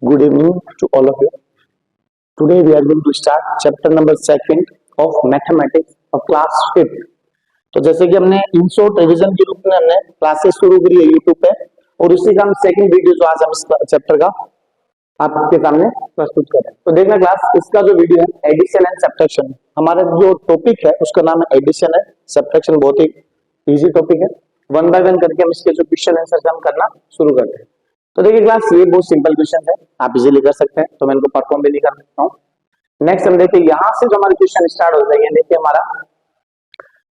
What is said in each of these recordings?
Good evening to all of you. Today we are going to start chapter number 2 of mathematics of class 5th. तो जैसे कि हमने in short revision के रूप में हमने क्लासेस शुरू करी है यूट्यूब पे और उसी का हम सेकंड वीडियो जो आज हम इस चैप्टर का आपके सामने प्रस्तुत करें। तो देखना क्लास, इसका जो वीडियो है एडिशन एंड सब्ट्रैक्शन, हमारा जो टॉपिक है उसका नाम है एडिशन है सब्ट्रैक्शन। बहुत ही इजी टॉपिक है। वन बाय वन करके हम इसके जो क्वेश्चन आंसर हम करना शुरू करते हैं। तो देखिए क्लास, ये बहुत सिंपल क्वेश्चन है, आप इजीली कर सकते हैं, तो मैं इनको परफॉर्म भी नहीं कर सकता हूँ। नेक्स्ट हम देखिए यहाँ से जो हमारे क्वेश्चन स्टार्ट हो जाएंगे। देखिए हमारा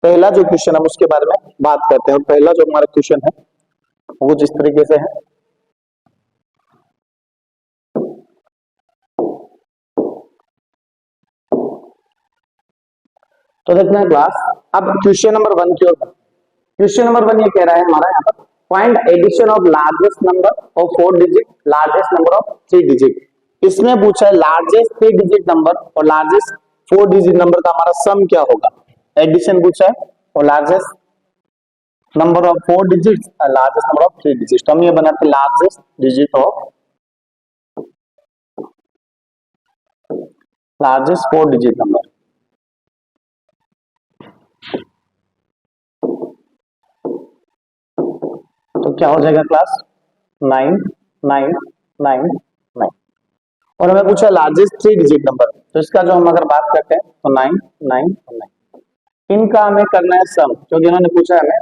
पहला जो क्वेश्चन हम उसके बारे में बात करते हैं और पहला जो हमारा क्वेश्चन है वो जिस तरीके से है। तो देखना क्लास, अब क्वेश्चन नंबर 1 की ओर। क्वेश्चन नंबर 1 ये कह रहा है हमारा यहाँ पर find addition of largest number of 4 digit largest number of 3 digit. इसमें पूछा है लार्जेस्ट 3 डिजिट नंबर और लार्जेस्ट 4 डिजिट नंबर का हमारा सम क्या होगा। एडिशन पूछा है और largest number of 4 digit largest number of 3 digit. तो हम ये बनाते largest digit of largest 4 digit number. तो क्या हो जाएगा क्लास 9 9 9 9 और हमें पूछा लार्जेस्ट 3 डिजिट नंबर। तो इसका जो हम अगर बात करते हैं तो 9 9 9 इनका हमें करना है सम, क्योंकि इन्होंने पूछा है हमें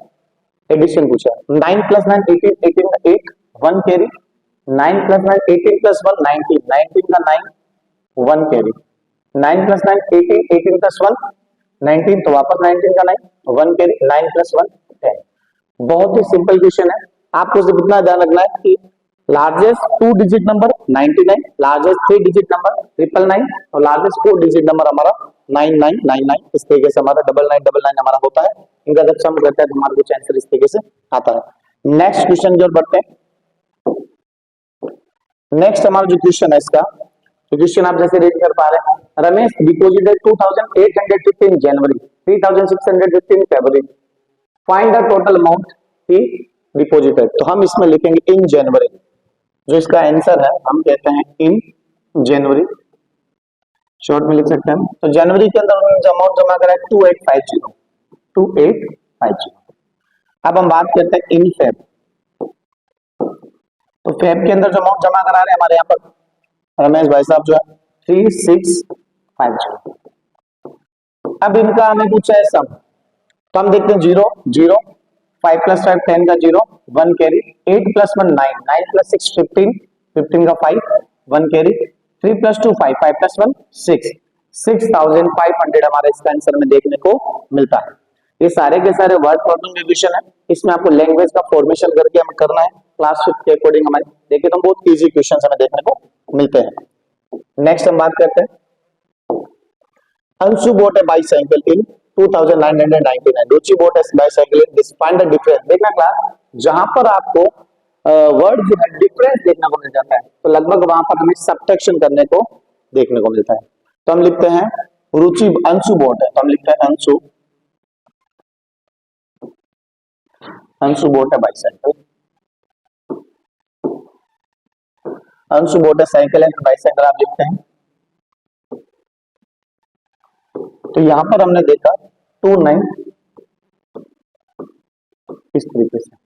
एडिशन पूछा है। 9 + 9 18 18 का 8 1 कैरी 9 + 9 18 + 1 19 19 का 9 1 कैरी 9 + 9 18 18 + 1 19 तो वापस 19 का 9 1 कैरी 9 + 1 10। बहुत ही सिंपल क्वेश्चन है। आपको सिर्फ इतना ध्यान रखना है कि largest 2 digit number 99, largest 3 digit number 999 और लार्जेस्ट 4 डिजिट नंबर हमारा 9999। इस तरीके से हमारा 9999 हमारा होता है। इनका जब सम करते हैं तो हमारा कुछ आंसर इस तरीके से आता है। नेक्स्ट क्वेश्चन की ओर बढ़ते हैं। नेक्स्ट हमारा जो क्वेश्चन है इसका, तो क्वेश्चन आप जैसे रीड कर पा रहे हैं, Ramesh deposited 2815 January 3615 February, find the total amount he deposited. तो हम इसमें लिखेंगे इन जनवरी। जो इसका आंसर है हम कहते हैं इन जनवरी, शॉर्ट में लिख सकते हैं। तो जनवरी के अंदर उन्होंने अमाउंट जमा करा है 2850। अब हम बात करते हैं इन फेब। तो फेब के अंदर जो अमाउंट जमा करा रहे हैं हमारे यहाँ पर रमेश भाई साहब जो है 3650। अब इनका हमें पूछा है सम, तो हम देखते हैं 0 0 5 + 5 10 का 0 1 कैरी 8 + 1 9 9 + 6 15 15 का 5 1 कैरी 3 + 2 5 5 + 1 6 6500 हमारे इसका आंसर में देखने को मिलता है। ये सारे के सारे वर्ड प्रॉब्लम के क्वेश्चन है। इसमें आपको लैंग्वेज का फॉर्मेशन करके हमें करना है क्लास 5 के अकॉर्डिंग। हमारे देखिए तो बहुत इजी क्वेश्चन हमें देखने को मिलते हैं। नेक्स्ट हम बात करते हैं, Anshu bot A bicycle in 2999। Ruchi bot A bicycle in this, find the difference. देखना क्लास, जहां पर आपको वर्ड जो है डिफरेंस देखने को मिल जाता है तो लगभग वहां पर हमें सब्ट्रैक्शन करने को देखने को मिलता है। तो हम लिखते हैं रुचि अंशु बॉट है, तो हम लिखते हैं अंशु बॉट है बाइसाइकिल, अंशु बॉट है साइकिल एंड बाइसाइकिल आप लिखते हैं। तो यहां पर हमने देखा 29 इस तरीके से,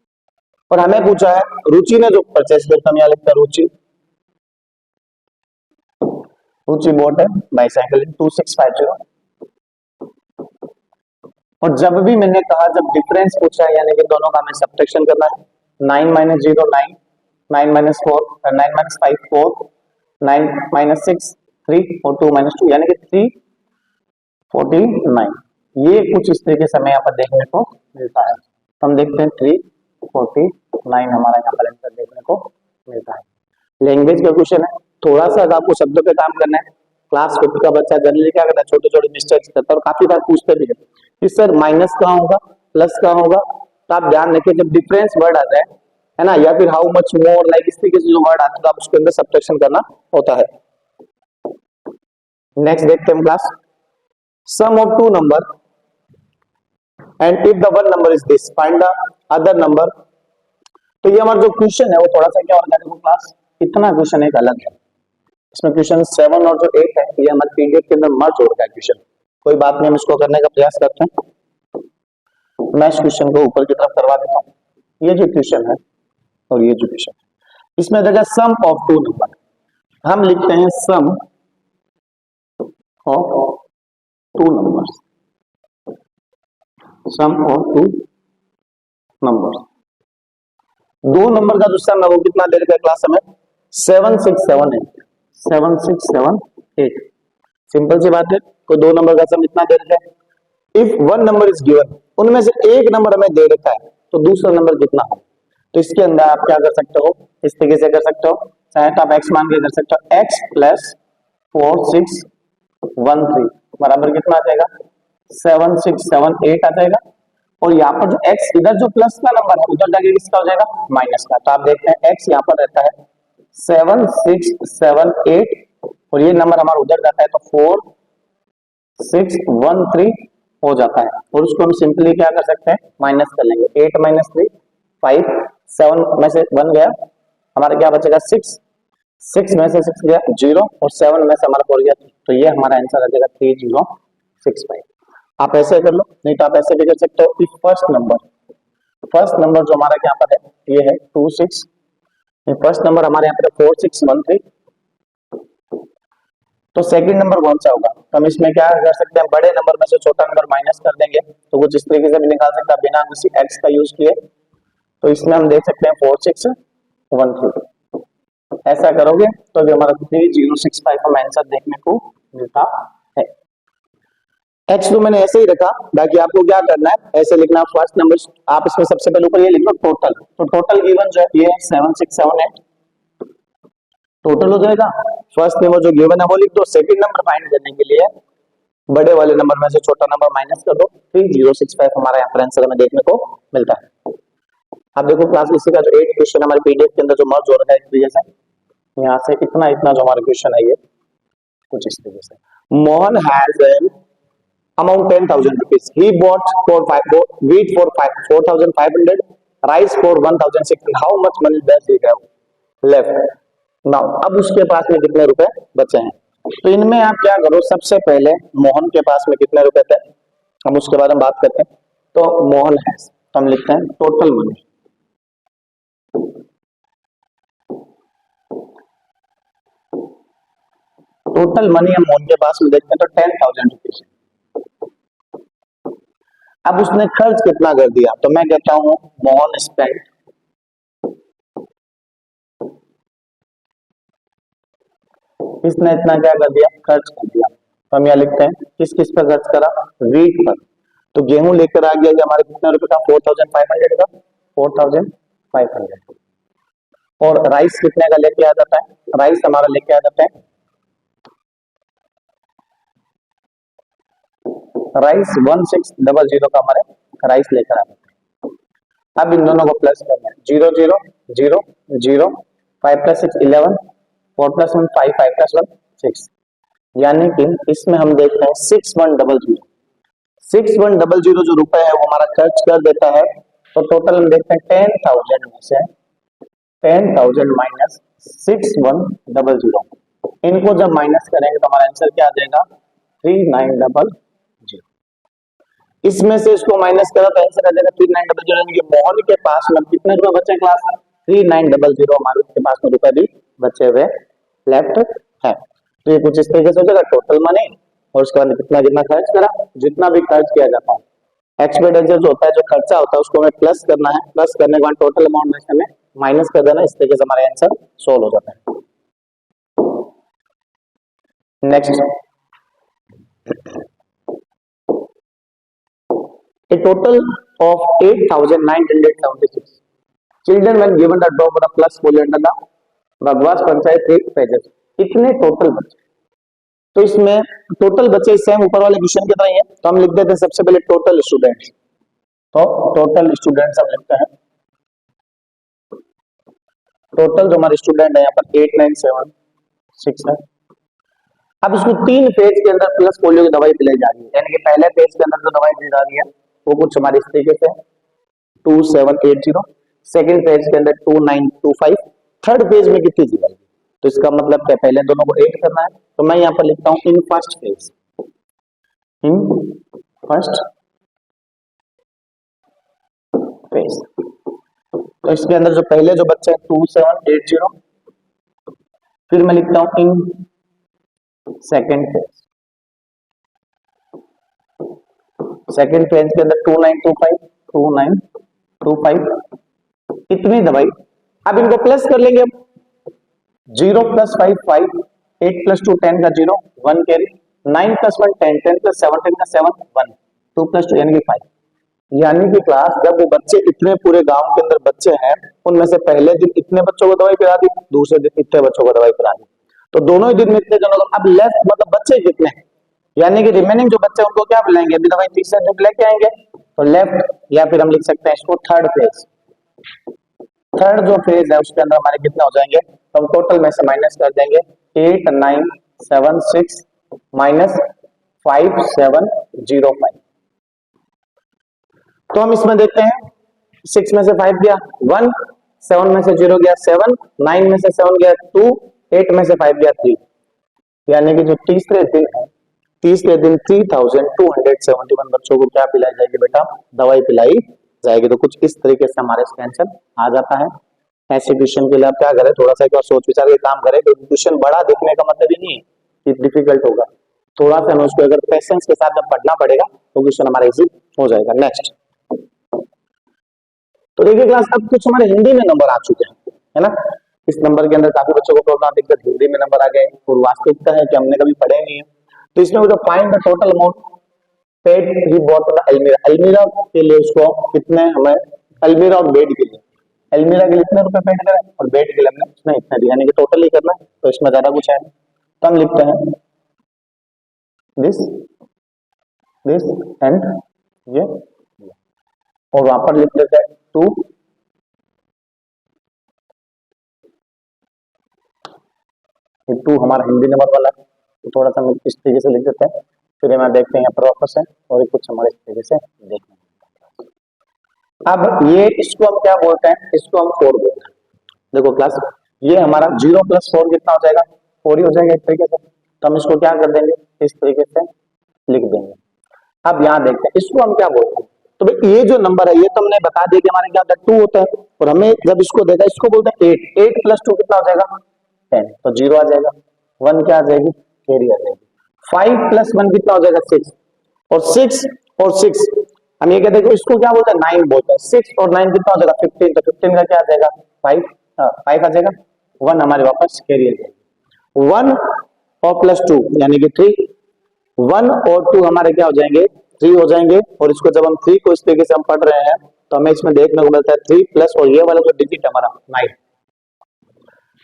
और हमें पूछा है रुचि ने जो परचेस किया, तो हम यहां लिखते हैं रुचि बॉट है बाइसाइकिल 2650। और जब भी मैंने कहा जब डिफरेंस पूछा है यानी कि दोनों का हमें सब्ट्रैक्शन करना है, 9 - 0 9 9 - 4 9 - 5 4 9 - 6 3 और 2 - 2 यानी कि 349। ये कुछ इस तरीके से हमें यहाँ पर देखने को मिलता है। हम देखते हैं 349 हमारा यहाँ पर आंसर देखने को मिलता है। लैंग्वेज का क्वेश्चन है, थोड़ा सा आपको शब्दों पे काम करना है। क्लास 5 का बच्चा जनरली क्या करता है, छोटे छोटे मिस्टेक्स करता है और काफी बार पूछते भी है कि सर माइनस कहाँ होगा प्लस कहाँ होगा। तो आप ध्यान रखिए जब डिफरेंस वर्ड आ जाए है ना, या फिर हाउ मच मोर लाइक इस तरीके से जो वर्ड आते हैं तो आप उसके अंदर सब्ट्रैक्शन करना होता है। नेक्स्ट देखते हैं class, sum of two number and if the one number is this find the other number। तो ये हमारा जो क्वेश्चन है वो थोड़ा सा क्या होगा देखो क्लास, इतना क्वेश्चन एक अलग है। इसमें क्वेश्चन 7 और जो 8 है ये हमारे पीडीएफ के अंदर मर्ज हो रखा है क्वेश्चन, कोई बात नहीं, हम इसको करने का प्रयास करते हैं। मैं इस क्वेश्चन को ऊपर की तरफ करवा देता हूँ। ये जो क्वेश्चन है और ये जो क्वेश्चन है, इसमें देखा सम ऑफ टू नंबर, हम लिखते हैं sum of two numbers, sum of two numbers. दो नंबर का जो सम है वो कितना दे रखा है क्लास हमें, 7 6 7 8, 7 6 7 8। सिंपल सी बात है, कोई दो नंबर का सम इतना दे रखा है। If one number is given, उनमें से एक नंबर हमें दे रखा है, तो दूसरा नंबर कितना हो। तो इसके अंदर आप क्या कर सकते हो, इस तरीके से कर सकते हो, चाहे तो आप x मान के कर सकते हो, x प्लस 4 6 1 3 बराबर कितना आ जाएगा, 7 6 7 8 आ जाएगा। और यहाँ पर जो x इधर जो प्लस का नंबर है उधर जाके किसका हो जाएगा, माइनस का। तो आप देखते हैं x यहाँ पर रहता है 7 6 7 8 और ये नंबर हमारा उधर जाता है तो 4 6 1 3 हो जाता है। और उसको हम सिंपली क्या कर सकते हैं, माइनस कर लेंगे। 8 माइनस 3 5, 7 में से 1 गया, हमारा क्या बचेगा 6, 6 में से 6 गया 0 और 7 में से हमारा 4 गया, तो ये हमारा आंसर आ जाएगा 3065। आप ऐसे कर लो, नहीं तो आप ऐसे भी कर सकते हो कि फर्स्ट नंबर जो हमारा यहाँ पर है ये है 2 6, फर्स्ट नंबर हमारे यहाँ पर 4 6 1 3, तो सेकंड नंबर कौन सा होगा। तो हम इसमें क्या कर सकते हैं, बड़े नंबर में से छोटा नंबर माइनस कर देंगे, तो कुछ इस तरीके से भी निकाल सकते हैं बिना किसी एक्स का यूज किए। तो इसमें हम देख सकते हैं 4 6 1 3, ऐसा करोगे तो भी हमारा 3065 का आंसर देखने को मिलता है। x2 मैंने ऐसे ही रखा, बाकी आपको क्या करना है, ऐसे लिखना फर्स्ट नंबर, आप इसमें सबसे पहले ऊपर ये लिख लो टोटल, तो टोटल गिवन जो है ये 7 6 7 8 टोटल हो जाएगा। फर्स्ट नंबर जो गिवन है वो लिख दो, सेकंड नंबर फाइंड करने के लिए बड़े वाले नंबर में से छोटा नंबर माइनस कर दो, 3065 हमारा यहाँ पर आंसर हमें देखने को मिलता है। अब देखो क्लास इसी का जो 8 क्वेश्चन हमारे पीडीएफ के अंदर जो मर्ज हो रहा है इस तरीके से, यहाँ से इतना इतना जो हमारा क्वेश्चन है ये कुछ इस तरीके से, Mohan has an amount 10,000 rupees. He bought wheat for 4,500, rice for 1,600. How much money does he have left? Now, अब उसके पास में कितने रुपए बचे हैं। तो इनमें आप क्या करो, सबसे पहले मोहन के पास में कितने रुपए थे, हम उसके बारे में बात करते हैं। तो मोहन है, तो हम लिखते हैं टोटल मनी, टोटल मनी हम मोहन के पास में देखते हैं तो 10,000 रुपीज। अब उसने खर्च कितना कर दिया, तो मैं कहता हूं मोहन स्पेंड इसने इतना क्या कर दिया, खर्च कर दिया। तो हम यहाँ लिखते हैं किस किस पर खर्च करा, वीट पर। तो गेहूं लेकर आ गया हमारे कितने रुपए का, 4,500 का, 4,500। और राइस कितने का लेके आ जाता है, राइस हमारा लेके आ जाता है राइस 1600 का हमारे राइस लेकर आ जाते हैं। अब इन दोनों को प्लस करना है, 0 0 0 0, 5 + 6 11, 4 + 1 5, 5 + 1 6, यानी कि इसमें हम देखते हैं 6100, 6100 जो रुपए है वो हमारा खर्च कर देता है। तो टोटल हम देखते हैं 10,000 में से 10,000 माइनस 6100, इनको जब माइनस करेंगे तो हमारा आंसर क्या आ जाएगा, 3900। इसमें से इसको माइनस करा तो आंसर आ जाएगा 3900, यानी कि मोहन के पास में कितने रुपए बचे क्लास, 3900 हमारे के पास में रुपए भी बचे हुए लेफ्ट है। तो ये कुछ इस तरीके से हो जाएगा टोटल मनी, और उसके बाद कितना कितना खर्च करा, जितना भी खर्च किया जाता है एक्सपेंडिचर जो होता है, जो खर्चा होता है उसको हमें प्लस करना है, प्लस करने के बाद टोटल अमाउंट में से हमें माइनस कर देना, इस तरीके से हमारा आंसर सोल्व हो जाता है। Next, a total of 8,976 children when given the draw for the plus folio under the भगवास पंचायत 3 pages, इतने टोटल बचे। तो इसमें टोटल बचे सेम ऊपर वाले क्वेश्चन की तरह ही है, तो हम लिख देते हैं सबसे पहले टोटल स्टूडेंट्स। तो टोटल स्टूडेंट्स हम लिखते हैं, टोटल जो हमारे स्टूडेंट है यहाँ पर 8976 है। अब इसको 3 पेज के अंदर प्लस पोलियो की दवाई पिलाई जा रही है, यानी कि पहले पेज के अंदर जो दवाई दी जा रही है वो कुछ हमारे इस तरीके से 2780, सेकंड पेज के अंदर 2925, थर्ड पेज में कितनी दी जाएगी, तो इसका मतलब क्या, पहले दोनों को ऐड करना है। तो मैं यहाँ पर लिखता हूँ in first phase, in first phase. तो इसके अंदर जो पहले जो बच्चे हैं 2780, फिर मैं लिखता हूं in second phase, second phase के अंदर 2925 इतनी दवाई। अब इनको प्लस कर लेंगे, 0 + 5 5, 8 + 2 10 का 0 1 कैरी, 9 + 1 10, 10 + 17 का 7 1, 2 + 2 यानी कि 5। यानी कि क्लास जब वो बच्चे इतने पूरे गांव के अंदर बच्चे हैं, उनमें से पहले दिन इतने बच्चों को दवाई पिला दी, दूसरे दिन इतने बच्चों को दवाई पिला दी, तो दोनों ही दिन में इतने जनों को। अब लेफ्ट मतलब बच्चे कितने हैं, यानी कि रिमेनिंग जो बच्चे उनको क्या पिलाएंगे, अभी दवाई तीसरा दिन लेके आएंगे। तो लेफ्ट, या फिर हम लिख सकते हैं इसको थर्ड फेज। थर्ड जो फेज है उसके अंदर हमारे कितने हो जाएंगे, तो हम टोटल में से माइनस कर देंगे 8 9 7 6 -5 7 0 5। तो हम इसमें देखते हैं 6 में से 5 गया 1, 7 में से 0 गया 7, 9 में से 7 गया 2, 8 में से 5 गया 3। यानी कि जो तीसरे दिन है, तीसरे दिन 3271 बच्चों को क्या पिलाई जाएगी बेटा, दवाई पिलाई जाएगी। तो कुछ इस तरीके से हमारे इसका आंसर आ जाता है। ऐसे क्वेश्चन के लिए आप क्या करें, थोड़ा सा एक बार सोच विचार के काम करें। क्वेश्चन बड़ा देखने का मतलब ही नहीं है कि डिफिकल्ट होगा, थोड़ा सा हमें उसको अगर पेशेंस के साथ जब पढ़ना पड़ेगा तो क्वेश्चन हमारा इजी हो जाएगा। नेक्स्ट, तो देखिए क्लास अब कुछ हमारे हिंदी में नंबर आ चुके हैं, है ना। इस नंबर के अंदर काफी बच्चों को प्रॉब्लम दिक्कत हिंदी में नंबर आ गए, और वास्तविकता है कि हमने कभी पढ़े नहीं है। तो इसमें जो find the total amount paid he bought अलमीरा, अलमीरा के लिए उसको कितने हमें, अलमीरा और बेड के लिए, अलमीरा के लिए इतने रुपए पेड करें और बेड के लिए हमने उसमें इतना दिया, यानी कि टोटल ही करना है। तो इसमें ज्यादा कुछ है नहीं, तो हम लिखते हैं दिस दिस एंड ये, और वहां पर लिख देते हैं 2 हमारा हिंदी नंबर वाला है, तो थोड़ा सा हम इस तरीके से लिख देते हैं। फिर हमें देखते हैं यहाँ पर वापस है, और कुछ हमारे इस तरीके से देखते हैं। अब ये इसको हम क्या बोलते हैं, इसको हम 4 बोलते हैं। देखो क्लास, ये हमारा 0 + 4 कितना हो जाएगा, 4 ही हो जाएगा इस तरीके से। तो हम इसको क्या कर देंगे, इस तरीके से लिख देंगे। अब यहाँ देखते हैं इसको हम क्या बोलते हैं। तो भाई ये जो नंबर है ये तो हमने बता दिया कि हमारे क्या होता है, 2 होता है, और हमें जब इसको देखा, इसको बोलते हैं 8, 8 + 2 कितना हो जाएगा 10, तो 0 आ जाएगा, 1 क्या आ जाएगी, कैरी आ जाएगी। 5 + 1 कितना हो जाएगा 6, और 6 हम ये कहते हैं इसको क्या बोलते हैं, 9 बोलते हैं। 6 और 9 कितना हो जाएगा 15, तो 15 का क्या आ जाएगा 5, 5 आ जाएगा, 1 हमारे वापस कैरी आ जाएगी। 1 और +2 यानी कि 3, 1 और 2 हमारे क्या हो जाएंगे 3 हो जाएंगे। और इसको जब हम 3 को इस तरीके से हम पढ़ रहे हैं तो हमें इसमें देखने को मिलता है 3 प्लस, और ये वाला जो डिजिट हमारा 9,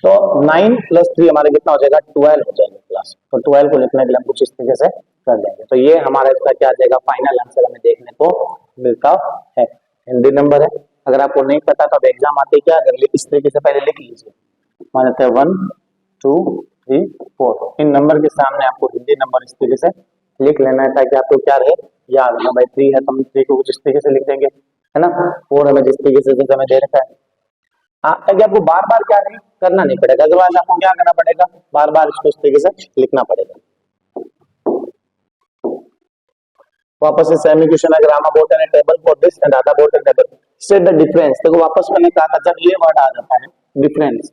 तो 9 + 3 हमारे कितना हो जाएगा 12 हो जाएगा क्लास। तो 12 को लिखने के लिए हम कुछ इस तरीके से कर देंगे। तो ये हमारा इसका क्या आ जाएगा, फाइनल आंसर हमें देखने को मिलता है। हिंदी नंबर है, अगर आपको नहीं पता तो अब एग्जाम आते क्या कर, इस तरीके से पहले लिख लीजिए, मान लेते हैं 1 2 3 4। इन नंबर के सामने आपको हिंदी नंबर इस तरीके से लिख लेना है, ताकि आपको क्या रहे याद। भाई 3 है तो हम 3 को कुछ इस तरीके से लिख देंगे, है ना। 4 हमें जिस तरीके से जैसे हमें दे रखा है, ताकि आपको बार बार क्या नहीं करना नहीं पड़ेगा। अदरवाइज आपको क्या करना पड़ेगा, बार बार इसको इस तरीके से लिखना पड़ेगा। वापस से सेमी क्वेश्चन है, grammar board and table for this and other board and table से द डिफरेंस। देखो वापस मैंने कहा था जब ये वर्ड आ जाता है डिफरेंस,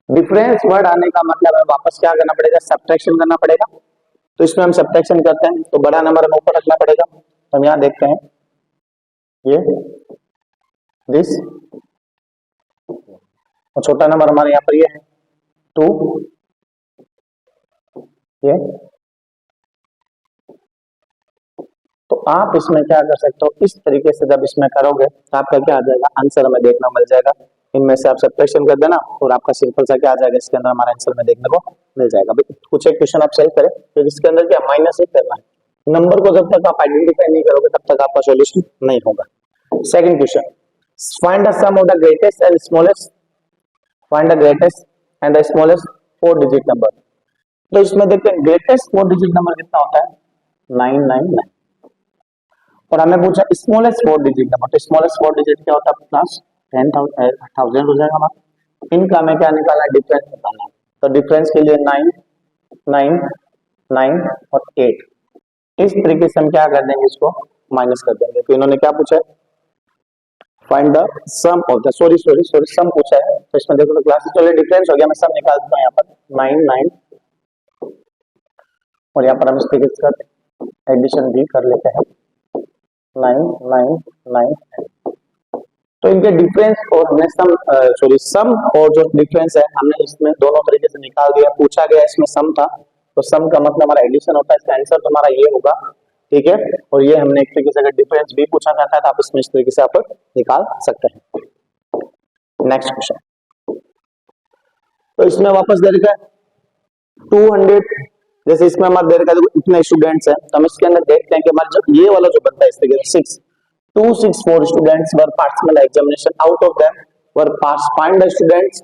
डिफरेंस वर्ड आने का मतलब है वापस क्या करना पड़ेगा, सब्ट्रैक्शन करना पड़ेगा। तो इसमें हम सब्ट्रैक्शन करते हैं, तो बड़ा नंबर हमें ऊपर रखना पड़ेगा। तो हम यहाँ देखते हैं ये दिस, और छोटा नंबर हमारे यहाँ पर ये है 2, ये। तो आप इसमें क्या कर सकते हो, इस तरीके से जब इसमें करोगे तो आपका क्या आ जाएगा, आंसर हमें देखना मिल जाएगा। इनमें से आप सब्ट्रैक्शन कर देना और आपका सिंपल सा क्या आ जाएगा, इसके अंदर हमारा आंसर में देखने को मिल जाएगा। कुछ एक क्वेश्चन आप सही करें, तो इसके अंदर क्या माइनस ही करना है। नंबर को जब तक आप आइडेंटिफाई नहीं करोगे तब तक आपका सॉल्यूशन नहीं होगा। Second question, find the sum of the greatest and smallest, find the greatest and the smallest 4 digit number. तो इसमें देखते हैं ग्रेटेस्ट 4 डिजिट नंबर कितना होता है 999, और हमें पूछा स्मॉलेस्ट 4 डिजिट नंबर। तो स्मॉलेस्ट 4 डिजिट क्या होता है प्लस 10,000 हो जाएगा हमारा। इनका हमें क्या निकालना है, डिफरेंस निकालना है। तो डिफरेंस के लिए 9 9 9 और 8, इस तरीके से हम क्या कर देंगे, इसको माइनस कर देंगे। तो इन्होंने क्या पूछा है, find the sum of the, sorry sum पूछा है। तो इसमें देखो तो क्लास चलिए डिफरेंस हो गया, मैं सम निकाल देता हूँ यहाँ पर 9 9 और यहाँ पर हम इस तरीके से एडिशन भी कर लेते हैं 9 9 9। तो इनके डिफरेंस और हमने सम और जो डिफरेंस है हमने इसमें दोनों तरीके से निकाल दिया। पूछा गया इसमें सम था, तो सम का मतलब हमारा एडिशन होता है, इसका आंसर तो हमारा ये होगा, ठीक है। और ये हमने एक तरीके से अगर डिफरेंस भी पूछा जाता है तो आप इसमें इस तरीके से आप निकाल सकते हैं। नेक्स्ट क्वेश्चन, तो इसमें वापस दे रखा है 200, जैसे इसमें हमारा दे रखा है इतने स्टूडेंट्स हैं, तो हम इसके अंदर देखते हैं कि हमारा जो ये वाला जो बनता है इस तरीके से 264 students were participating in examination, out of them were passed, find the students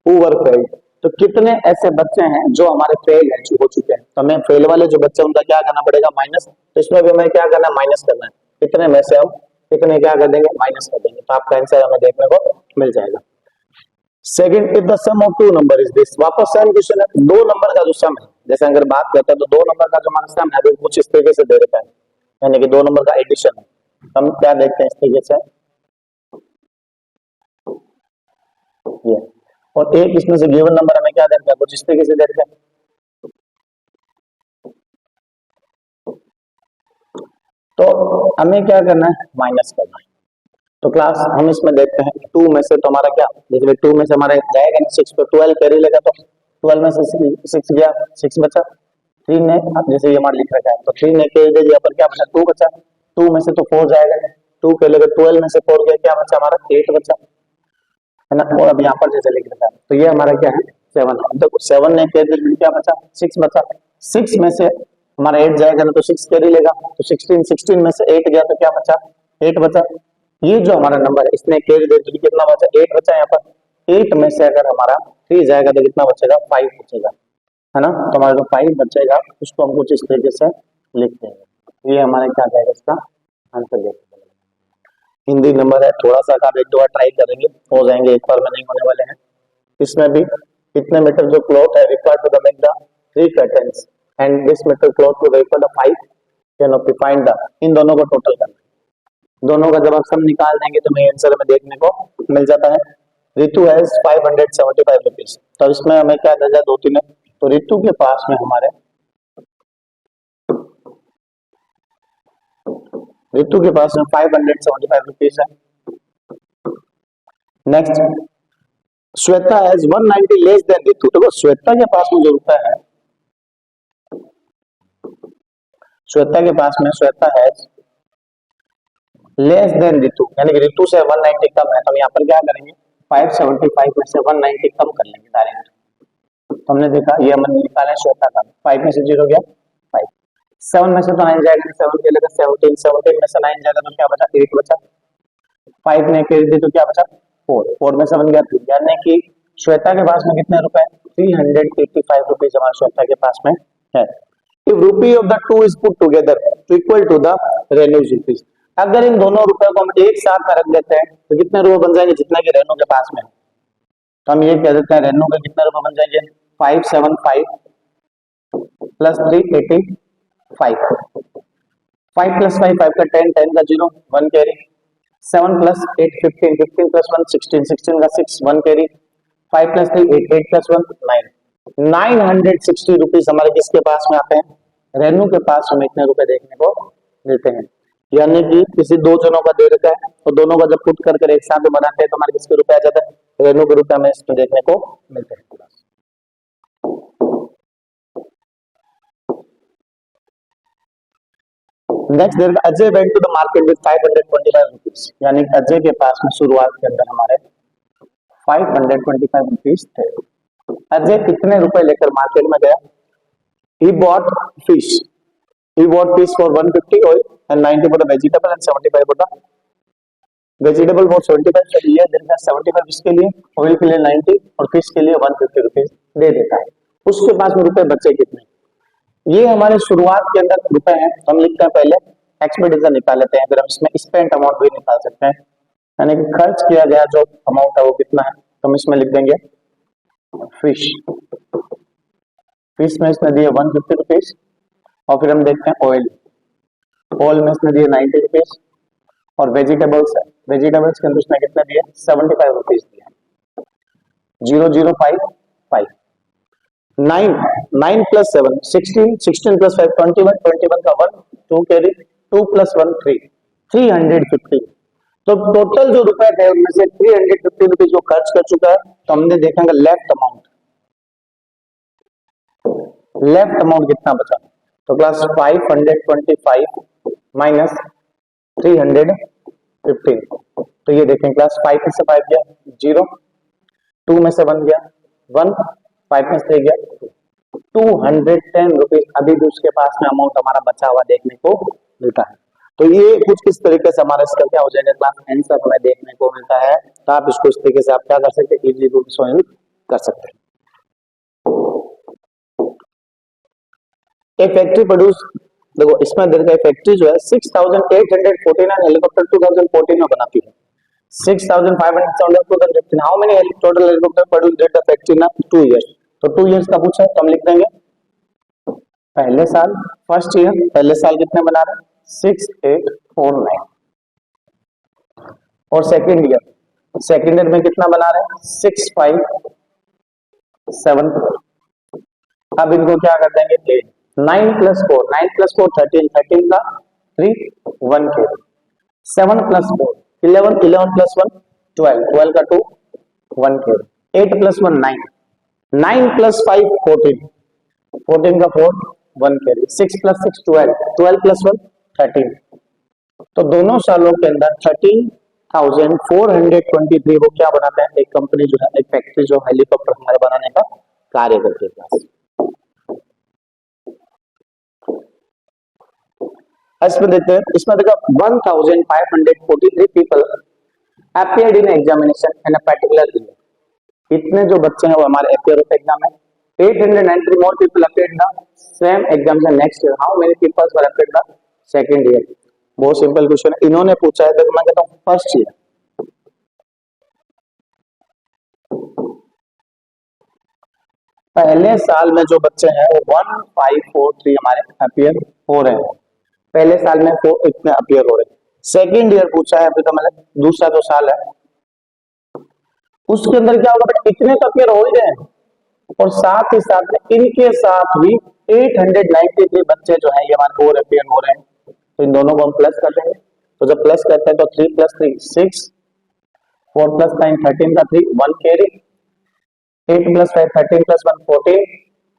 who were failed। तो कितने ऐसे बच्चे हैं जो हमारे फेल है, हो चुके हैं। तो हमें फेल वाले जो बच्चे उनका क्या करना पड़ेगा, माइनस। तो इसमें भी हमें क्या करना है, माइनस करना है। कितने में से हम कितने क्या कर देंगे, माइनस कर देंगे। तो आपका आंसर हमें देखने को मिल जाएगा। Second, if the sum of two number is this, वापस सेम क्वेश्चन है, दो नंबर का जो सम है, जैसे अगर बात करते हैं तो दो नंबर का जो हमारा सम है वो कुछ इस तरीके से दे रखा है, यानी कि दो नंबर का एडिशन है। हम क्या देखते हैं इस तरीके से ये, और एक इसमें से गिवन नंबर हमें क्या देता है, कुछ इस तरीके से देते हैं। तो हमें क्या करना है, माइनस करना है। तो क्लास हम इसमें देखते हैं 2 में से तो हमारा क्या, जैसे 2 में से हमारा जाएगा ना 6 पे 12 कैरी लेगा, तो 12 में से 6 गया, 6 बचा। 3 ने, अब जैसे ये हमारा लिख रखा है तो 3 ने कैरी दे दिया, पर क्या बचा, 2 बचा। 2 में से तो 4 जाएगा, 2 के लेकर 12 में से 4 गया, क्या बचा हमारा 8 बचा, है ना। और अब यहाँ पर जैसे लिख रखा है तो ये हमारा क्या है 7। देखो 7 ने कैरी दे क्या बचा, 6 बचा। 6 में से हमारा 8 जाएगा ना तो 6 कैरी लेगा, तो 16 में से 8 गया तो क्या बचा, 8 बचा। ये जो हमारा नंबर है इसने कैरी दे तो कितना बचा, 8 बचा। यहाँ पर 8 में से अगर हमारा 3 जाएगा तो कितना बचेगा, 5 बचेगा, है ना। तो हमारा जो 5 बचेगा उसको हम कुछ इस तरीके से लिख देंगे। ये हमारा क्या जाएगा, इसका आंसर देखेंगे। हिंदी नंबर है, थोड़ा सा आप एक दो बार ट्राई करेंगे, हो जाएंगे, एक बार में नहीं होने वाले हैं। इसमें भी कितने मीटर जो क्लॉथ है required to the make the 3 curtains and this metre cloth to require the 5 can of find the, इन दोनों को टोटल करना है। दोनों का जब आप सम निकाल देंगे तो मेरे आंसर हमें देखने को मिल जाता है। रितु हैज 575 रुपीज, तो इसमें हमें क्या दर्जा 2-3 है, तो रितु के पास में हमारे रितु के पास में 575 रुपीज है। Next, Shweta has 190 less than Ritu. देखो श्वेता के पास में जो रुपया है, श्वेता के पास में, Shweta has less than Ritu, यानी कि रितु से 190 कम है, तो हम यहाँ पर क्या करेंगे, 575 में से 190 कम कर लेंगे डायरेक्ट। तो हमने देखा ये हमने निकाला श्वेता का, 5 में से 0 गया 5, 7 में से तो 9 जाएगा, 7 के लेकर 17, 17 में से 9 जाएगा तो क्या बचा, 8 बचा। 5 ने कैरी दी तो क्या बचा, 4 में 7 गया 3, यानी कि श्वेता के पास में कितने रुपए, 385 रुपीज हमारे श्वेता के पास में है। इफ रूपी of the two is put together तो इक्वल टू द रेन्यूज रुपीज, अगर इन दोनों रुपए को हम एक साथ रख देते हैं तो कितने रुपए बन जाएंगे, जितना कि रेनू के पास में है। तो हम ये कह देते हैं रेनू के कितने रुपए बन जाएंगे, 575 प्लस 385, 5 प्लस 5 5 का 10, 10 का 0, 1 कैरी, 7 प्लस 8 15, 15 प्लस 1 16, 16 का 6, 1 कैरी, 5 प्लस 3 8, 8 प्लस 1 9, 960 रुपीज हमारे किसके पास में आते हैं, रेनू के पास हमें इतने रुपए देखने को मिलते हैं। यानी कि किसी दो जनों का दे रखा है तो दोनों का जब पुट कर एक साथ बनाते हैं तो हमारे किसके रुपए आ जाता है, रेनू के रुपए हमें इसमें देखने को मिलते हैं। Next there Ajay went to the market with 525 rupees, यानी अजय के पास में शुरुआत के अंदर हमारे 525 रुपीज थे। अजय कितने रुपए लेकर मार्केट में गया, he bought fish for 150 oil and 90 for the vegetable and 75 for the vegetable for 75, so ये देता है 75 इसके लिए, ऑयल के लिए 90 और फिश के लिए 150 रुपीज दे देता है। उसके पास में रुपए बचे कितने, ये हमारे शुरुआत के अंदर रुपए हैं, तो हम लिखते हैं पहले एक्सपेंडिचर निकाल लेते हैं, अगर हम इसमें स्पेंट अमाउंट भी निकाल सकते हैं, यानी कि खर्च किया गया जो अमाउंट है वो कितना है, तो हम इसमें लिख देंगे फिश फिश में इसने दिए 150 रुपीज। और फिर हम देखते हैं ऑयल, ऑयल में इसने दिए 90 रुपीज। और वेजिटेबल्स है, वेजिटेबल्स के अंदर उसने कितने दिए 75 रुपीज दिए। 0055 9 9 प्लस 7 16 16 प्लस 5 21 21 का 1 2 कैरी 2 प्लस 1 3 350। तो टोटल जो रुपए थे उनमें से 350 रुपीज जो खर्च कर चुका है। तो हमने देखेंगे लेफ्ट अमाउंट, लेफ्ट अमाउंट कितना बचा। तो क्लास 525 माइनस 315। तो ये देखें क्लास 5 में से 5 गया 0, 2 में से 1 गया 1, 5 में से 3 गया 210 रुपीज अभी भी उसके पास में अमाउंट हमारा बचा हुआ देखने को मिलता है। तो ये कुछ किस तरीके से हमारा इसका क्या हो जाएगा क्लास आंसर हमें देखने को मिलता है। तो आप इसको इस तरीके से आप क्या कर सकते हैं, इजीली सॉल्व कर सकते हैं। एक फैक्ट्री प्रोड्यूस, देखो इसमें देखा फैक्ट्री जो है 6849 हेलीकॉप्टर 2014 में बनाती है। 6500 how many total helicopter produce did the factory in 2 years. तो 2 इयर्स का पूछा है तो हम लिख देंगे पहले साल, फर्स्ट ईयर पहले साल कितने बना रहे हैं 6849। और सेकेंड ईयर में कितना बना रहे हैं 6574। अब इनको क्या कर देंगे 9 प्लस 4 13 13 का 3 1 के 7 प्लस 4 11 11 प्लस 1 12 12 का 2 1 के 8 प्लस 1 9 9 प्लस 5 14 14 का 4 1 के 6 प्लस 6 12 12 प्लस 1 13। तो दोनों सालों के अंदर 13,423 वो क्या बनाते हैं, एक कंपनी जो है एक फैक्ट्री जो हेलीकॉप्टर हमारे बनाने का कार्य करती है। इसमें देखते हैं, इसमें देखो 1543 people appeared in examination in a particular year। इतने जो बच्चे हैं वो हमारे appear होते एग्जाम में। 893 more people appeared in the same examination next year। How many people were appeared in the second year? बहुत सिंपल क्वेश्चन है, इन्होंने पूछा है। तो मैं कहता हूँ फर्स्ट ईयर, पहले साल में जो बच्चे हैं वो 1543 हमारे अपीयर हो रहे हैं, पहले साल में वो इतने अपीयर हो रहे हैं। सेकेंड ईयर पूछा है, अभी तो मतलब दूसरा जो साल है उसके अंदर क्या होगा, इतने तो अपीयर हो ही रहे हैं। और साथ ही साथ में इनके साथ भी 893 बच्चे जो है ये हमारे और अपीयर हो रहे हैं। तो इन दोनों को हम प्लस कर देंगे। तो जब प्लस करते हैं तो 3 प्लस 3 6, 4 प्लस 9 13 का 3 1 carry, 8 plus 5 13 plus 1 14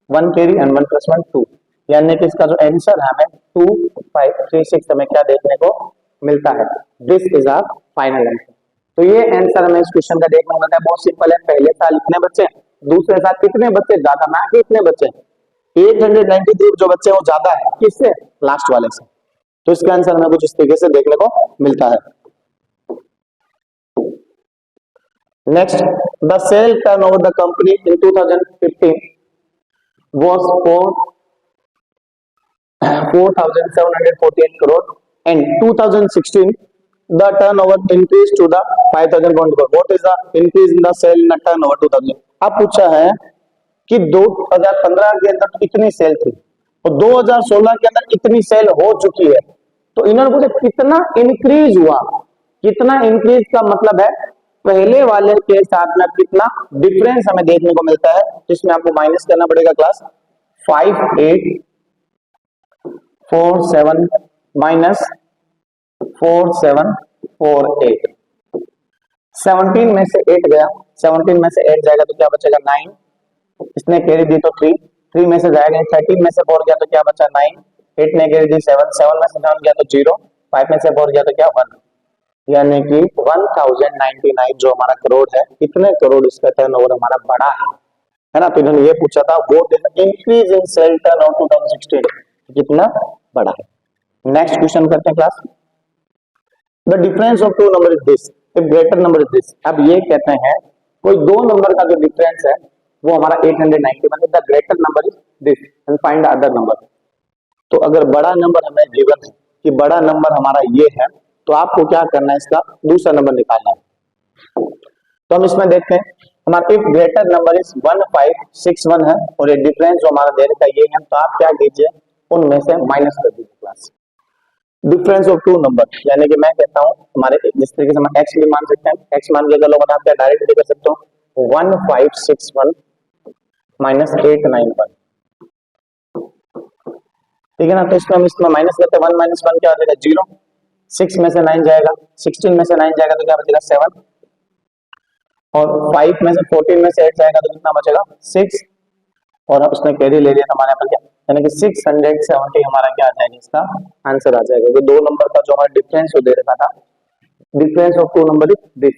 1 carry and 1 plus 1 2। यानी कि इसका जो आंसर है हमें 2536 हमें क्या देखने को मिलता है। This is our final answer. तो ये आंसर हमें इस क्वेश्चन का देखने को मिलता है। बहुत सिंपल है, पहले साल इतने बच्चे, दूसरे साल कितने बच्चे ज्यादा, ना कि इतने बच्चे 893 जो बच्चे वो ज्यादा है किससे, लास्ट वाले से। तो इसका आंसर हमें कुछ इस तरीके से देखने को मिलता है। Next, the sale turnover the company in 2015 was 4,748 crore and 2016 the turnover increased to the 5,000 crore. What is the increase in the sale in the turnover 2000? अब पूछा है कि 2015 के अंदर इतनी सेल थी और 2016 के अंदर इतनी सेल हो चुकी है। तो इन्होंने पूछा कितना इंक्रीज हुआ। कितना इंक्रीज का मतलब है पहले वाले के साथ में कितना डिफरेंस हमें देखने को मिलता है। इसमें आपको माइनस करना पड़ेगा क्लास 5847 माइनस 4748। 17 में से 8 गया, 17 में से 8 जाएगा तो क्या बचेगा 9। इसने कैरी दी तो 3, 3 में से जाएगा 13 में से 4 गया तो क्या बचा 9, 8 ने कैरी दी 7, 7 में से 7 गया तो 0, 5 में से 4 गया तो क्या 1। यानी कि 1099 जो हमारा करोड़ है, कितने करोड़ इसका टर्नओवर हमारा बड़ा है ना। तो इन्होंने ये पूछा था what is the increase in sale turnover 2016, कितना बड़ा है। नेक्स्ट क्वेश्चन करते हैं class, the difference of two number is this if greater number is this. अब ये कहते हैं कोई दो नंबर का जो डिफरेंस है वो हमारा 891 है, the greater number is this and find the other number. तो अगर बड़ा नंबर हमें गिवन है कि बड़ा नंबर हमारा ये है, तो आपको क्या करना है, इसका दूसरा नंबर निकालना है। तो हम इसमें देखते हैं हमारा इफ ग्रेटर नंबर इज 1561 है और ये डिफरेंस जो हमारा दे रखा है ये है, तो आप क्या कीजिए उनमें से माइनस कर दीजिए class difference of two number. यानी कि मैं कहता हूँ हमारे जिस तरीके से हम एक्स भी मान सकते हैं, एक्स मान के अगर लोग आप क्या डायरेक्ट भी कर सकते हो 1561 माइनस 891, ठीक है ना। तो इसमें हम इसमें माइनस करते हैं, 1 माइनस 1 क्या हो जाएगा 0, 6 में से 9 जाएगा, 16 में से 9 जाएगा तो क्या बचेगा 7, और 5 में से 14 में से 8 जाएगा तो कितना बचेगा 6, और उसने कैरी ले लिया तो हमारे यहाँ पर क्या यानी कि 670 हमारा क्या आ जाएगा इसका आंसर आ जाएगा। तो दो नंबर का जो हमारा डिफरेंस दे रखा था, difference of two number is this,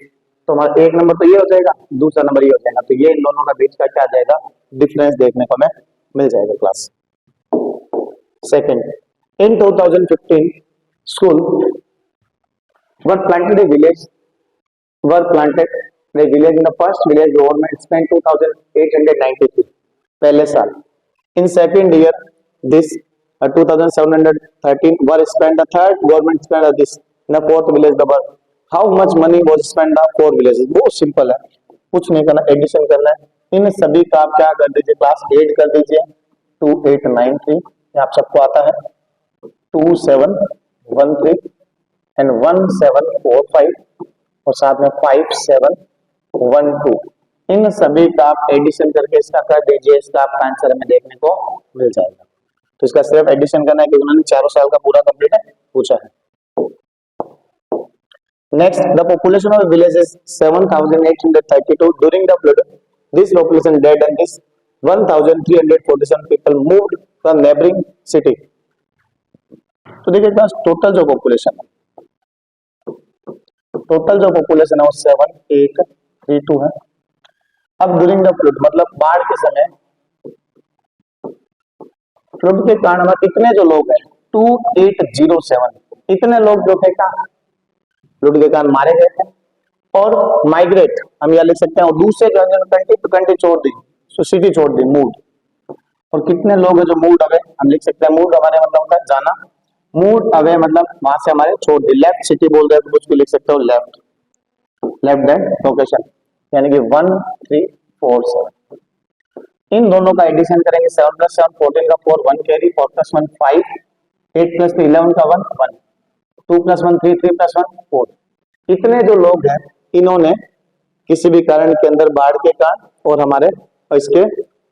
तो हमारा एक नंबर तो ये हो जाएगा, दूसरा नंबर ये हो जाएगा, तो ये इन दोनों का बीच का क्या आ जाएगा डिफरेंस देखने को हमें मिल जाएगा class. Second, in 2015 school were planted a village were planted a village in the first village government spent 2893 पहले साल, in second year this 2713 were spent, the third government spent this in the fourth village the birth, how much money was spent the four villages। बहुत simple है, कुछ नहीं करना, addition करना है, इन सभी का आप क्या कर दीजिए क्लास एड कर दीजिए 2893, ये आप सबको आता है 2713 एंड 1745 और साथ में 5712, इन सभी का आप एडिशन करके इसका कर दीजिए, इसका आपका आंसर हमें देखने को मिल जाएगा। तो इसका सिर्फ एडिशन करना है क्योंकि उन्होंने चारों साल का पूरा कंप्लीट है पूछा है। Next, the population of village is 7832 during the flood, this population dead and this 1347 people moved from neighbouring city. तो देखिए क्लास टोटल जो पॉपुलेशन है वो 7832 है। अब ड्यूरिंग द फ्लड मतलब बाढ़ के समय, फ्लड के कारण हमारे इतने जो लोग हैं 2807, इतने लोग जो थे क्या फ्लड के कारण मारे गए थे और माइग्रेट हम यह लिख सकते हैं, और दूसरे कंट्री छोड़ दी, सिटी छोड़ दी, मूव। और कितने लोग हैं जो मूव अवे, हम लिख सकते हैं मूव हमारे मतलब होता है जाना, मूव अवे मतलब वहां से हमारे छोड़ दी, लेफ्ट सिटी बोल रहे हैं तो कुछ भी लिख सकते हो लेफ्ट दैट लोकेशन, यानी कि 1347। इन दोनों का एडिशन करेंगे 7 + 7 14 का 4 1 कैरी 4 + 1 5 8 + 3 11 का 1 1 2 + 1 3 3 + 1 4। इतने जो लोग हैं इन्होंने किसी भी कारण के अंदर बाढ़ के कारण और हमारे इसके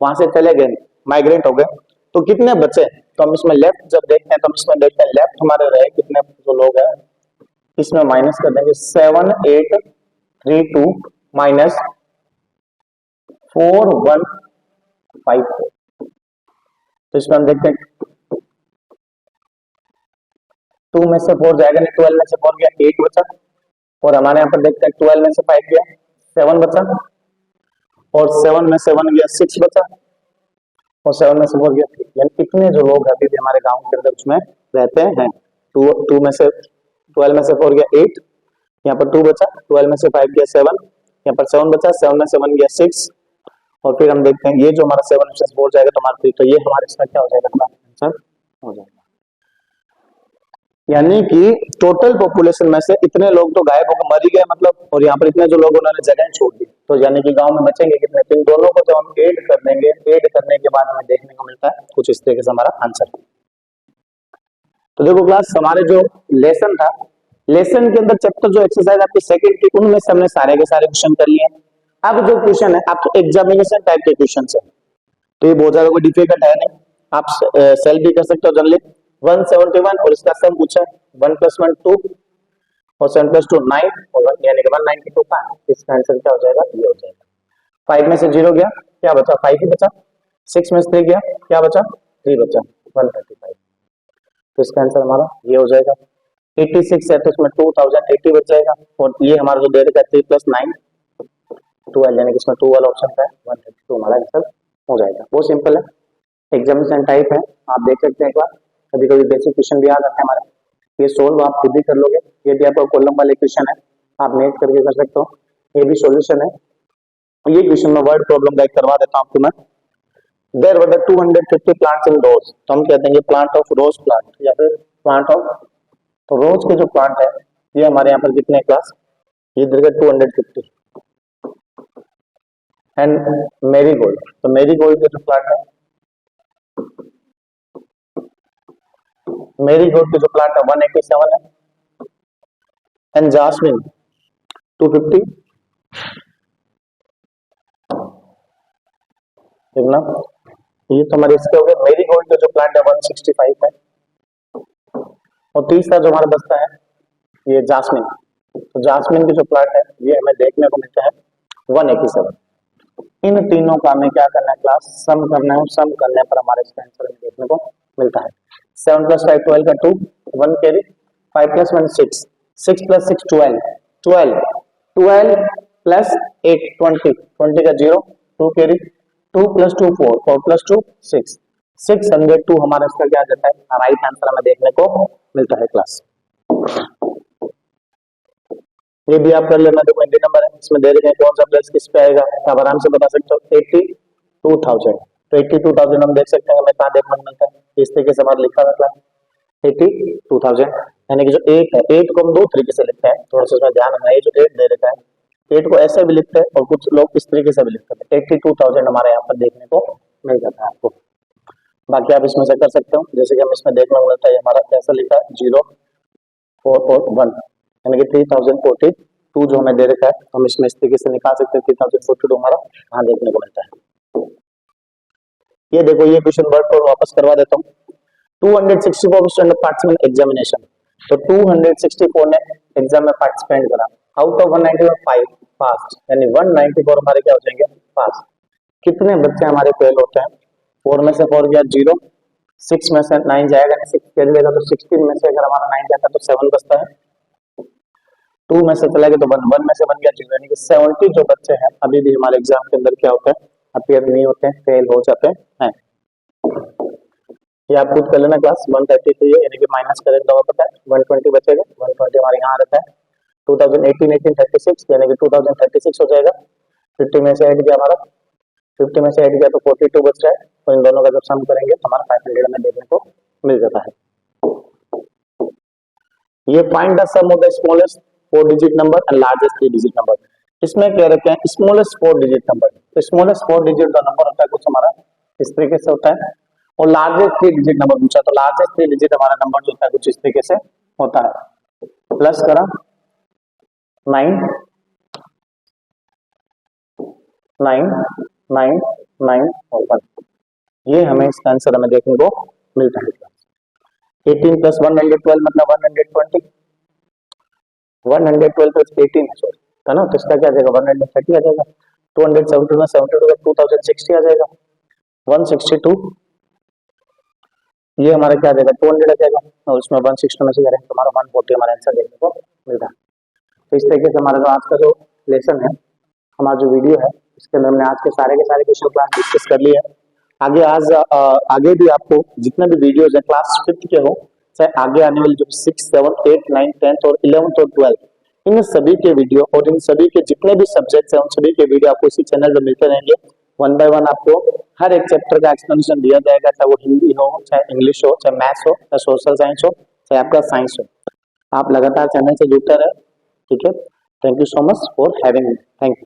वहां से चले गए, माइग्रेट हो गए, तो कितने बचे, तो हम इसमें लेफ्ट जब देखते हैं तो हम इसमें देखते हैं लेफ्ट हमारे रहे कितने जो लोग हैं, इसमें माइनस कर देंगे 7832 माइनस 4154, तो इसमें हम देखते हैं 2 में से 4 जाएगा नहीं, 12 में से 4 गया 8 बचा, और हमारे यहाँ पर देखते हैं 12 में से 5 गया 7 बचा, और 7 में से 1 गया 6 बचा, और 7 में से 4 गया 3, यानी इतने जो लोग अभी भी हमारे गांव के अंदर उसमें रहते हैं। 2 में से 12 में से 4 गया 8, यहाँ पर 2 बचा, 12 में से 5 गया 7, यहाँ पर 7 बचा, 7 में से 1 गया 6, और फिर हम देखते हैं ये जो हमारा 7 में से 4 जाएगा तो हमारा 3, तो ये हमारे इसका क्या हो जाएगा आंसर हो जाएगा। यानी कि टोटल पॉपुलेशन में से इतने लोग तो गायब होकर मर ही गए मतलब, और यहाँ पर इतने जो लोग उन्होंने जगह छोड़ दी, तो यानी कि गांव में बचेंगे कितने, तो इन दोनों को जब हम ऐड कर देंगे, ऐड करने के बाद हमें देखने को मिलता है कुछ इस तरीके से हमारा आंसर। तो देखो क्लास हमारे जो लेसन था, लेसन के अंदर चैप्टर जो एक्सरसाइज आपकी सेकंड की उनमें से हमने सारे के सारे क्वेश्चन कर लिए। अब जो क्वेश्चन है आप तो एग्जामिनेशन टाइप के क्वेश्चन है, तो ये बहुत ज्यादा कोई डिफिकल्ट है नहीं, आप सेल्फ भी कर सकते हो जनरली। 171 और इसका सम पूछा है 1 + 1 2 और 7 + 2 9 और 1 यानी कि 192 का इसका आंसर क्या हो जाएगा ये हो जाएगा। 5 में से 0 गया क्या बचा 5 ही बचा, 6 में से 3 गया क्या बचा 3 बचा 135, तो इसका आंसर हमारा ये हो जाएगा। 86 है तो इसमें 2080 बच जाएगा, और ये हमारा जो दे रखा है 3 + 9 12 यानी कि इसमें 2 वाला ऑप्शन है 132 हमारा आंसर हो जाएगा। बहुत सिंपल है, एग्जामिनेशन टाइप है, आप देख सकते हैं एक बार, कभी कभी बेसिक क्वेश्चन भी आ जाते हैं हमारे, ये सोल्व आप खुद ही कर लोगे। यदि आपका कॉलम वाले क्वेश्चन है आप नेट करके कर सकते हो, ये भी सॉल्यूशन है। ये क्वेश्चन में वर्ड प्रॉब्लम गाइड करवा देता हूं आपको मैं। देयर वर 250 प्लांट्स इन रोज, तो हम कहते हैं ये प्लांट ऑफ रोज प्लांट या फिर प्लांट ऑफ, तो रोज के जो प्लांट है ये हमारे यहाँ पर कितने क्लास, ये 250, एंड मेरीगोल्ड, तो मेरीगोल्ड के जो प्लांट है, मेरीगोल्ड के जो प्लांट है 187 है, एंड जास्मिन 250, ठीक ना। ये तो हमारे इसके हो गए। मेरीगोल्ड के जो प्लांट है 165 है, और तीसरा जो हमारा बचता है ये जास्मिन, तो जास्मिन के जो प्लांट है ये हमें देखने को मिलता है 187। इन तीनों का हमें क्या करना है क्लास, सम करना है, और सम करने पर हमारे इसका आंसर हमें देखने को मिलता है 7 + 5 12 का 2 1 कैरी, 5 + 1 6 6 + 6 12 12 12 + 8 20 20 का 0 2 कैरी, 2 + 2 4 4 + 2 6 602 हमारा इसका क्या आ जाता है, राइट आंसर हमें देखने को मिलता है क्लास। ये भी आप कर लेना, देखो इंडियन नंबर है, इसमें दे रखे हैं कौन सा प्लस किस पे आएगा, तो आप आराम से बता सकते हो 82,000, तो 82,000 हम देख सकते हैं हमें कहाँ देखने को मिलता है, इस तरीके से हमारा लिखा हुआ है 82,000, यानी कि जो 8 है 8 को हम दो तरीके से लिखते हैं, थोड़ा सा इसमें ध्यान रखना, ये जो 8 दे रखा है 8 को ऐसे भी लिखते हैं और कुछ लोग इस तरीके से भी लिखते हैं, 82,000 हमारे यहाँ पर देखने को मिल जाता है आपको। बाकी आप इसमें से कर सकते हो, जैसे कि हम इसमें देखने को मिलता है हमारा कैसा लिखा है 0 4 और 1, यानी कि 3042 जो हमें दे रखा है, हम इसमें इस तरीके से निकाल सकते हैं 3042 हमारा यहाँ देखने को मिलता है। ये देखो ये क्वेश्चन वर्ड को वापस करवा देता हूँ, 264 स्टूडेंट पार्टिसिपेंट एग्जामिनेशन, तो 264 ने एग्जाम में पार्टिसिपेट करा, आउट ऑफ 195 पास, यानी 194 हमारे क्या हो जाएंगे पास। कितने बच्चे हमारे फेल होते हैं, 4 में से 4 गया 0, 6 में से 9 जाएगा, 6 फेल जाएगा, तो 16 में से अगर हमारा 9 जाता तो 7 बचता है, 2 में से चला गया तो 1 1 में से बन गया 0, यानी कि 70 जो बच्चे हैं अभी भी हमारे एग्जाम के अंदर क्या होता है, अपीयर नहीं होते हैं, फेल हो जाते हैं। ये आप खुद कर लेना क्लास, 133 है, यानी कि माइनस करें तो पता है 120 बचेगा, 120 हमारे यहाँ रहता है, 2018 18 36, यानी कि 2036 हो जाएगा, 50 में से ऐड किया हमारा, 50 में से ऐड किया तो 42 बच रहा है, तो इन दोनों का जब सम करेंगे तो हमारा 500 में देखने को मिल जाता है। ये find the sum of the smallest 4 digit number and largest 3 digit number, इसमें कह रखे हैं स्मॉलेस्ट 4 डिजिट नंबर, तो स्मॉलेस्ट 4 डिजिट का नंबर होता है कुछ हमारा इस तरीके से होता है, और लार्जेस्ट 3 डिजिट नंबर पूछा तो लार्जेस्ट 3 डिजिट हमारा नंबर जो होता है कुछ इस तरीके से होता है, प्लस करा 9 9 9 9 और 1, ये हमें इसका आंसर हमें देखने को मिलता है। 18 + 112 मतलब 120, 112 + 18 है सॉरी, है ना, तो इसका क्या आ जाएगा 130 आ जाएगा, 272 में 72 का 2060 आ जाएगा, 162 ये हमारा क्या आ जाएगा 200 आ जाएगा, और उसमें 160 में से करेंगे तो हमारा 140 हमारा आंसर देखने को मिलता है। तो इस तरीके से हमारा जो आज का जो लेसन है, हमारा जो वीडियो है, इसके अंदर हमने आज के सारे क्वेश्चन क्लास डिस्कस कर लिए हैं। आगे भी आपको जितने भी वीडियोज है क्लास 5th के हो, चाहे आगे आने वाली जो 6 7 8 9 10th और 11th और 12th, इन सभी के वीडियो और इन सभी के जितने भी सब्जेक्ट्स हैं उन सभी के वीडियो आपको इसी चैनल पर मिलते रहेंगे। 1 बाय 1 आपको हर एक चैप्टर का एक्सप्लेनेशन दिया जाएगा, चाहे वो हिंदी हो, चाहे इंग्लिश हो, चाहे मैथ्स हो, चाहे सोशल साइंस हो, चाहे आपका साइंस हो। आप लगातार चैनल से जुड़ते रहे, ठीक है। Thank you so much for having me, thank you.